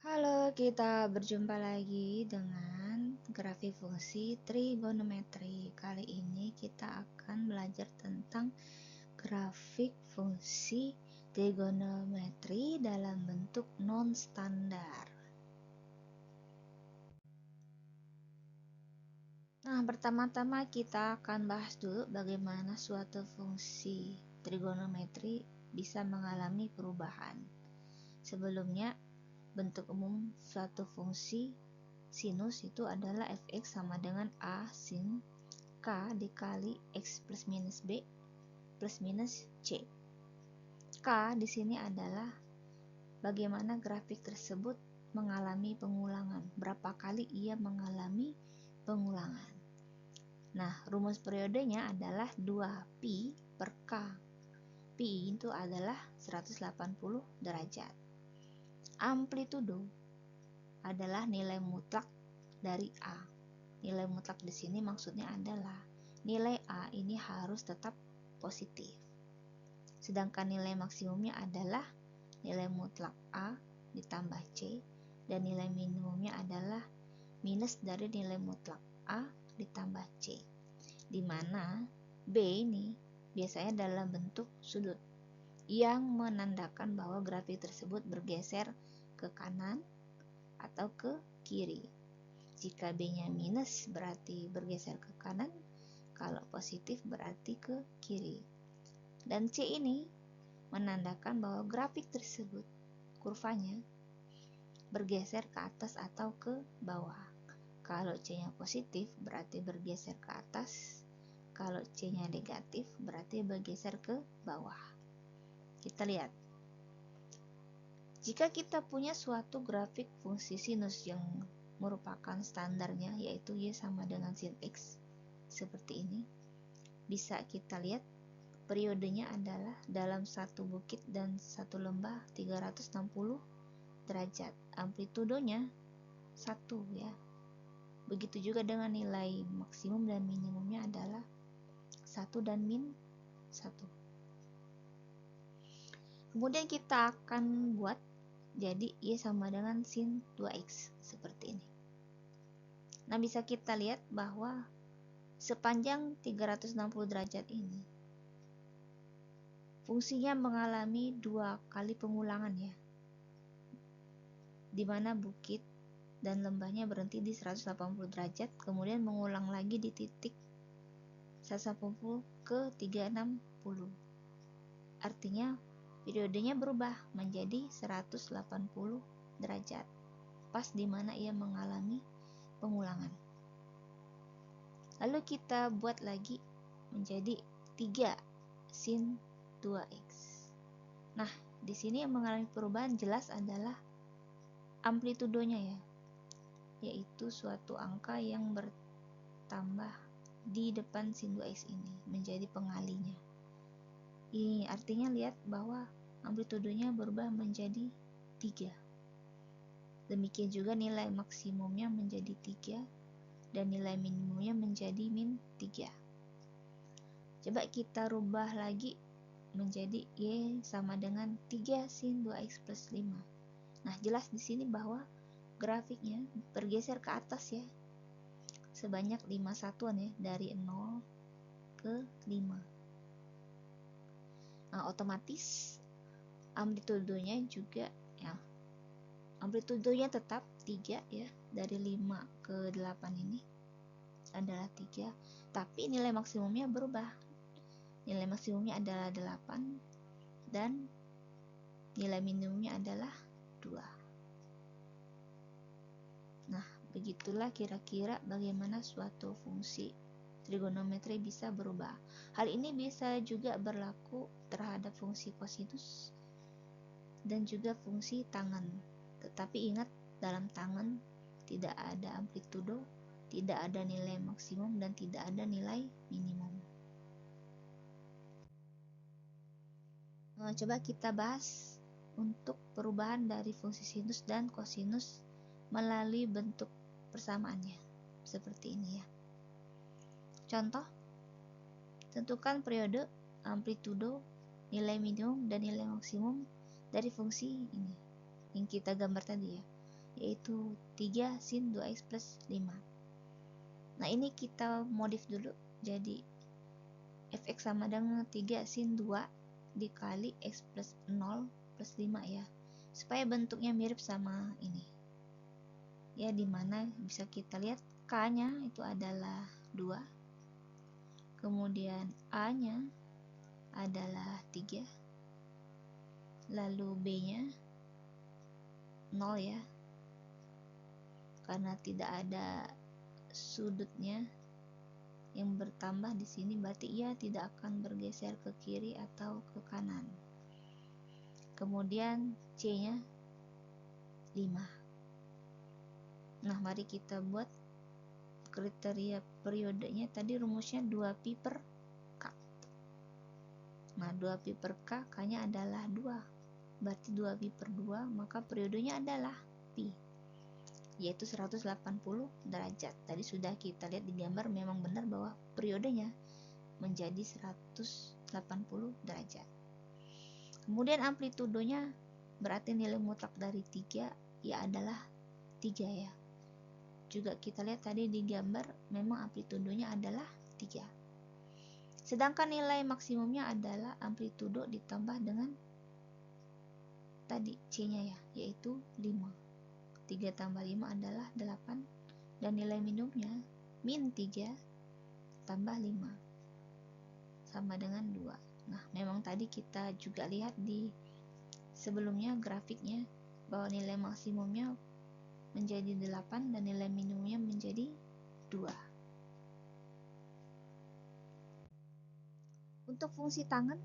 Halo, kita berjumpa lagi dengan grafik fungsi trigonometri. Kali ini kita akan belajar tentang grafik fungsi trigonometri dalam bentuk non-standar. Nah, pertama-tama kita akan bahas dulu bagaimana suatu fungsi trigonometri bisa mengalami perubahan. Sebelumnya, bentuk umum suatu fungsi sinus itu adalah fx sama dengan a sin k dikali x plus minus b plus minus c. K di sini adalah bagaimana grafik tersebut mengalami pengulangan, berapa kali ia mengalami pengulangan. Nah, rumus periodenya adalah 2pi per k. Pi itu adalah 180 derajat. Amplitudo adalah nilai mutlak dari A. Nilai mutlak di sini maksudnya adalah nilai A ini harus tetap positif. Sedangkan nilai maksimumnya adalah nilai mutlak A ditambah C, dan nilai minimumnya adalah minus dari nilai mutlak A ditambah C. Di mana B ini biasanya dalam bentuk sudut yang menandakan bahwa grafik tersebut bergeser ke kanan atau ke kiri. Jika B-nya minus berarti bergeser ke kanan, kalau positif berarti ke kiri. Dan C ini menandakan bahwa grafik tersebut, kurvanya, bergeser ke atas atau ke bawah. Kalau C-nya positif berarti bergeser ke atas, kalau C-nya negatif berarti bergeser ke bawah. Kita lihat. Jika kita punya suatu grafik fungsi sinus yang merupakan standarnya, yaitu Y sama dengan sin X, seperti ini, bisa kita lihat periodenya adalah dalam satu bukit dan satu lembah 360 derajat. Amplitudonya 1 ya. Begitu juga dengan nilai maksimum dan minimumnya adalah 1 dan min 1. Kemudian kita akan buat jadi Y sama dengan sin 2X seperti ini. Nah, bisa kita lihat bahwa sepanjang 360 derajat ini fungsinya mengalami 2 kali pengulangan ya, di mana bukit dan lembahnya berhenti di 180 derajat, kemudian mengulang lagi di titik 180 ke 360. Artinya periodenya berubah menjadi 180 derajat, pas di mana ia mengalami pengulangan. Lalu kita buat lagi menjadi 3 sin 2x. Nah, di sini yang mengalami perubahan jelas adalah amplitudonya ya, yaitu suatu angka yang bertambah di depan sin 2x ini menjadi pengalinya. Ini artinya lihat bahwa amplitudonya berubah menjadi 3. Demikian juga nilai maksimumnya menjadi 3 dan nilai minimumnya menjadi min 3. Coba kita rubah lagi menjadi Y sama dengan 3 sin 2x plus 5. Nah, jelas di sini bahwa grafiknya bergeser ke atas ya, sebanyak 5 satuan ya, dari 0 ke 5. Nah, otomatis amplitudonya juga ya, amplitudonya tetap 3 ya, dari 5 ke 8 ini adalah 3, tapi nilai maksimumnya berubah. Nilai maksimumnya adalah 8 dan nilai minimumnya adalah 2. Nah, begitulah kira-kira bagaimana suatu fungsi trigonometri bisa berubah. Hal ini bisa juga berlaku terhadap fungsi kosinus dan juga fungsi tangen. Tetapi ingat, dalam tangen tidak ada amplitudo, tidak ada nilai maksimum, dan tidak ada nilai minimum. Coba kita bahas untuk perubahan dari fungsi sinus dan kosinus melalui bentuk persamaannya seperti ini ya. Contoh, tentukan periode, amplitudo, nilai minimum dan nilai maksimum dari fungsi ini yang kita gambar tadi ya. yaitu 3 sin 2x plus 5. Nah ini kita modif dulu, jadi fx sama dengan 3 sin 2 dikali x plus 0 plus 5 ya, supaya bentuknya mirip sama ini ya, dimana bisa kita lihat k nya itu adalah 2, kemudian a nya adalah 3, lalu b nya 0 ya, karena tidak ada sudutnya yang bertambah di sini, berarti ia tidak akan bergeser ke kiri atau ke kanan. Kemudian c nya 5. Nah mari kita buat kriteria periodenya. Tadi rumusnya 2pi per k. Nah 2pi per k, k nya adalah 2, berarti 2pi per 2, maka periodenya adalah pi, yaitu 180 derajat. Tadi sudah kita lihat di gambar, memang benar bahwa periodenya menjadi 180 derajat. Kemudian amplitudonya berarti nilai mutlak dari 3 ya adalah 3 ya. Juga kita lihat tadi di gambar memang amplitudonya adalah 3. Sedangkan nilai maksimumnya adalah amplitudo ditambah dengan tadi C-nya ya, yaitu 5. 3 tambah 5 adalah 8, dan nilai minumnya min 3 tambah 5 sama dengan 2. Nah memang tadi kita juga lihat di sebelumnya grafiknya bahwa nilai maksimumnya menjadi 8 dan nilai minimumnya menjadi 2. Untuk fungsi tangen,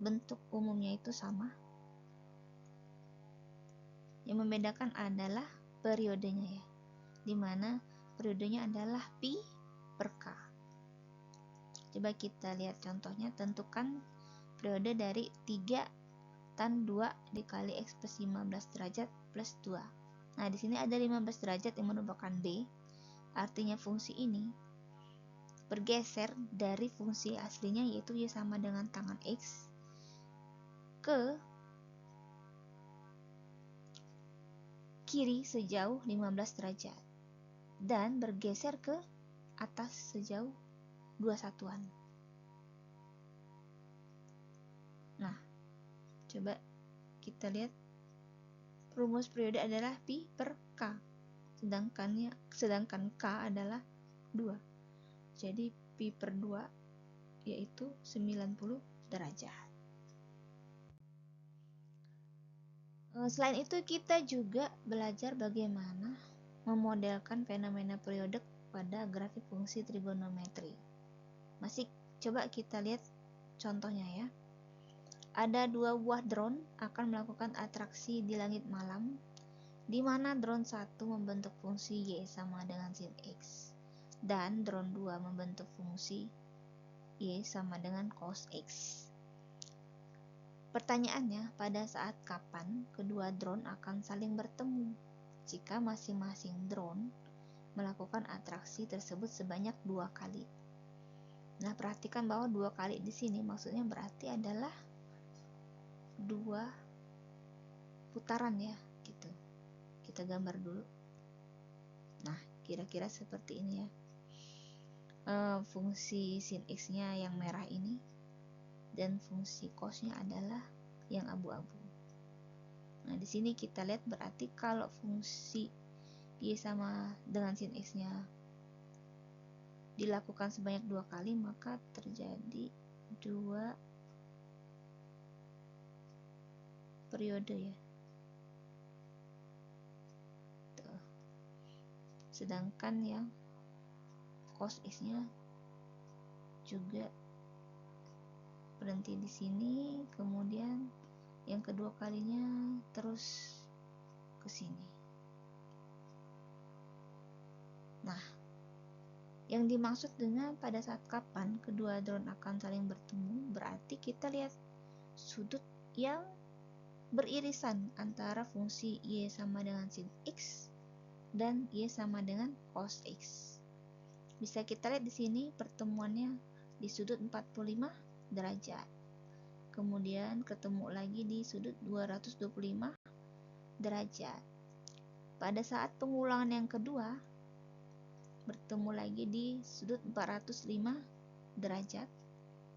bentuk umumnya itu sama. Yang membedakan adalah periodenya ya, dimana periodenya adalah pi per k. Coba kita lihat contohnya. Tentukan periode dari 3 tan 2 dikali x plus 15 derajat plus 2. Nah di sini ada 15 derajat yang merupakan b, artinya fungsi ini bergeser dari fungsi aslinya, yaitu y sama dengan tangen x, ke kiri sejauh 15 derajat dan bergeser ke atas sejauh 2 satuan. Nah, coba kita lihat, rumus periode adalah pi per k, sedangkan k adalah 2. Jadi pi per 2 yaitu 90 derajat. Selain itu kita juga belajar bagaimana memodelkan fenomena periode pada grafik fungsi trigonometri. Masih coba kita lihat contohnya ya. Ada 2 buah drone akan melakukan atraksi di langit malam, di mana drone 1 membentuk fungsi y sama dengan sin x dan drone 2 membentuk fungsi y sama dengan cos x. Pertanyaannya, pada saat kapan kedua drone akan saling bertemu jika masing-masing drone melakukan atraksi tersebut sebanyak 2 kali? Nah, perhatikan bahwa 2 kali di sini maksudnya berarti adalah 2 putaran ya, gitu. Kita gambar dulu. Nah, kira-kira seperti ini ya. Fungsi sin x-nya yang merah ini, dan fungsi cosnya adalah yang abu-abu. Nah, di sini kita lihat berarti kalau fungsi y sama dengan sin x-nya dilakukan sebanyak 2 kali, maka terjadi 2 periode ya. Tuh. Sedangkan yang cos x-nya juga berhenti di sini, kemudian yang kedua kalinya terus ke sini. Nah, yang dimaksud dengan pada saat kapan kedua drone akan saling bertemu, berarti kita lihat sudut yang beririsan antara fungsi y sama dengan sin x dan y sama dengan cos x. Bisa kita lihat di sini pertemuannya di sudut 45 derajat. Kemudian ketemu lagi di sudut 225 derajat. Pada saat pengulangan yang kedua, bertemu lagi di sudut 405 derajat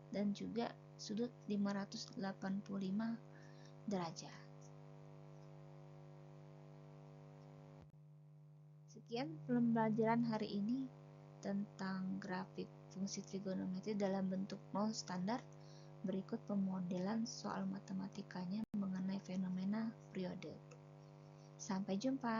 dan juga sudut 585 derajat. Sekian pembelajaran hari ini tentang grafik fungsi trigonometri dalam bentuk nol standar. Berikut pemodelan soal matematikanya mengenai fenomena periode. Sampai jumpa.